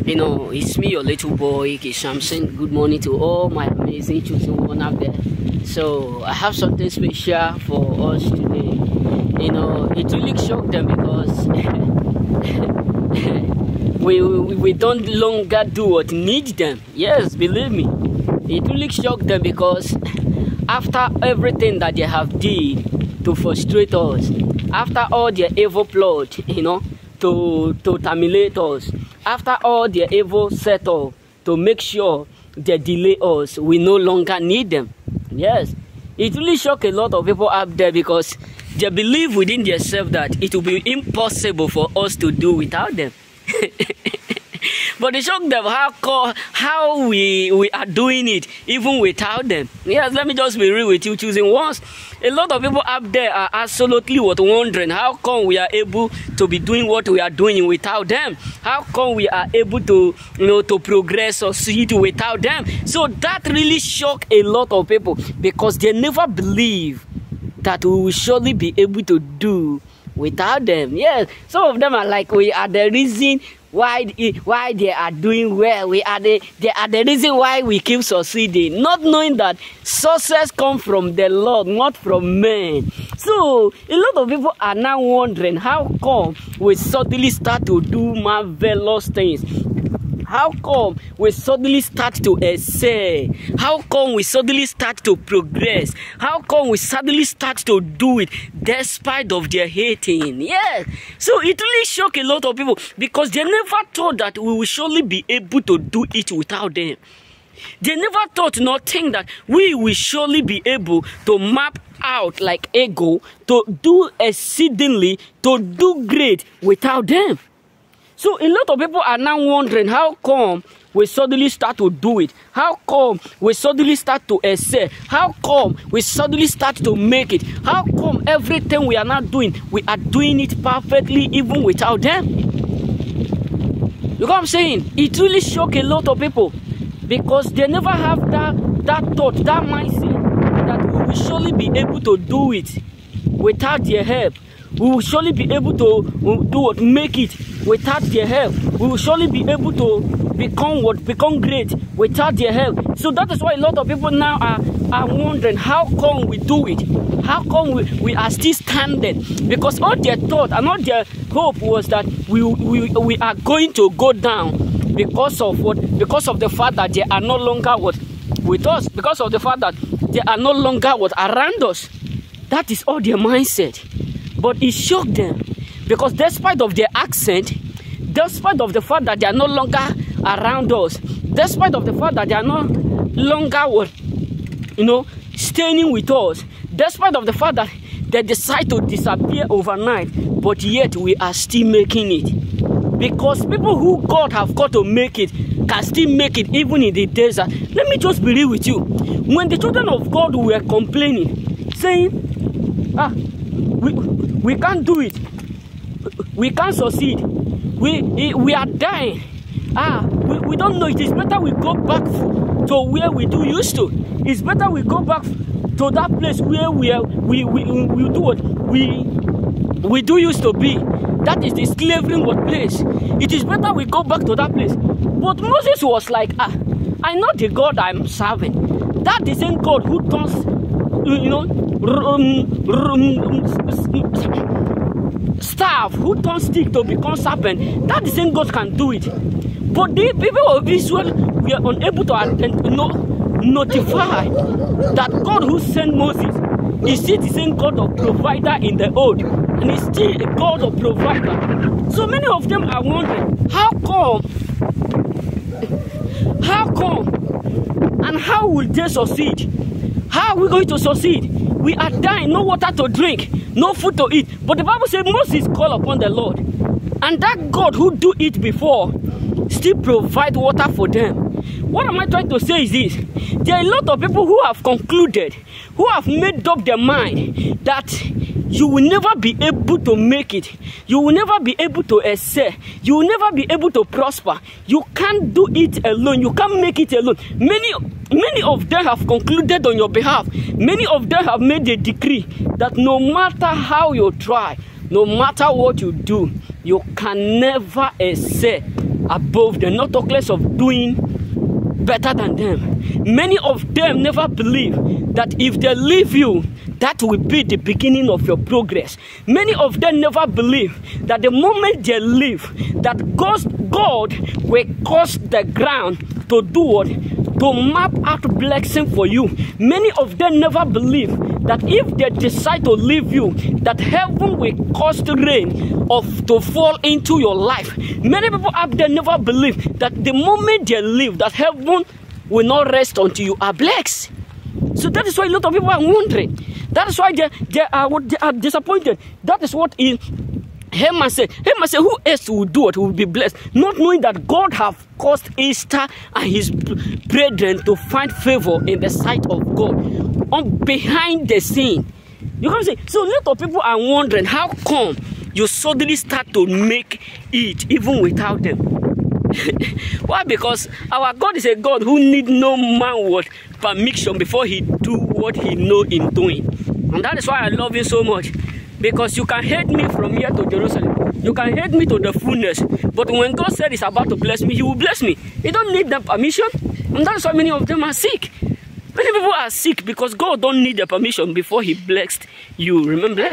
It's me, your little boy, K. Samson. Good morning to all my amazing chosen one out there. So I have something special for us today. It really shocked them because we don't longer do what need them. Yes, believe me. It really shocked them because after everything that they have did to frustrate us, after all their evil plot, to terminate us, after all their evil setup to make sure they delay us, we no longer need them. Yes, it really shocked a lot of people out there because they believe within themselves that it will be impossible for us to do without them. But it shocked them how we are doing it even without them. Yes, let me just be real with you, choosing ones. A lot of people out there are absolutely wondering how come we are able to be doing what we are doing without them. How come we are able to to progress or succeed without them? So that really shocked a lot of people because they never believe that we will surely be able to do without them. Yes, some of them are like, we are the reason why they are doing well. They are the reason why we keep succeeding, not knowing that success comes from the Lord, not from men. So a lot of people are now wondering how come we suddenly start to do marvelous things. How come we suddenly start to excel? How come we suddenly start to progress? How come we suddenly start to do it despite of their hating? Yes. So it really shocked a lot of people because they never thought that we will surely be able to do it without them. They never thought nor think that we will surely be able to map out like ego, to do exceedingly, to do great without them. So a lot of people are now wondering how come we suddenly start to do it? How come we suddenly start to excel? How come we suddenly start to make it? How come everything we are now doing, we are doing it perfectly even without them? You know what I'm saying? It really shocked a lot of people because they never have that thought, that mindset that we will surely be able to do it without their help. We will surely be able to make it without their help. We will surely be able to become great without their help. So that is why a lot of people now are wondering how come we do it? How come we are still standing? Because all their thought and all their hope was that we are going to go down because of what? Because of the fact that they are no longer with us. Because of the fact that they are no longer around us. That is all their mindset. But it shocked them because despite of their accent, despite of the fact that they are no longer around us, despite of the fact that they are no longer staying with us, despite of the fact that they decide to disappear overnight, but yet we are still making it. Because people who God have got to make it can still make it even in the desert. Let me just be real with you. When the children of God were complaining, saying, we can't do it, we can't succeed, we are dying, we don't know, it is better we go back to where we do used to. It's better we go back to that place where we do what we do used to be. That is the slavery place. It is better we go back to that place. But Moses was like, I know the God I'm serving. That is the same God who turns staff, who turns stick to become serpent. That the same God can do it. But the people of Israel were unable to notify that God who sent Moses is still the same God of provider in the old, and is still a God of provider. So many of them are wondering how come and how will they succeed? How are we going to succeed? We are dying, no water to drink, no food to eat. But the Bible says Moses called upon the Lord. And that God who do it before still provide water for them. What am I trying to say is this? There are a lot of people who have concluded, who have made up their mind that you will never be able to make it. You will never be able to excel. You will never be able to prosper. You can't do it alone. You can't make it alone. Many of them have concluded on your behalf. Many of them have made a decree that no matter how you try, no matter what you do, you can never excel above them, not talk less of doing better than them. Many of them never believe that if they leave you, that will be the beginning of your progress. Many of them never believe that the moment they leave, that God will cause the ground to do what? To map out blessing for you. Many of them never believe that if they decide to leave you, that heaven will cause the rain to fall into your life. Many people out there never believe that the moment they leave, that heaven will not rest until you are blessed. So that is why a lot of people are wondering. That is why they are disappointed. That is what Haman said. Haman said, who else will do it? Will be blessed, not knowing that God have caused Esther and his brethren to find favor in the sight of God behind the scene. You can say, so a lot of people are wondering, how come you suddenly start to make it even without them? Why? Because our God is a God who need no man permission before he do what he know in doing. And that is why I love him so much. Because you can hate me from here to Jerusalem. You can hate me to the fullness. But when God said he's about to bless me, he will bless me. He don't need the permission. And that's why many of them are sick. Many people are sick because God don't need the permission before he blessed you. Remember that?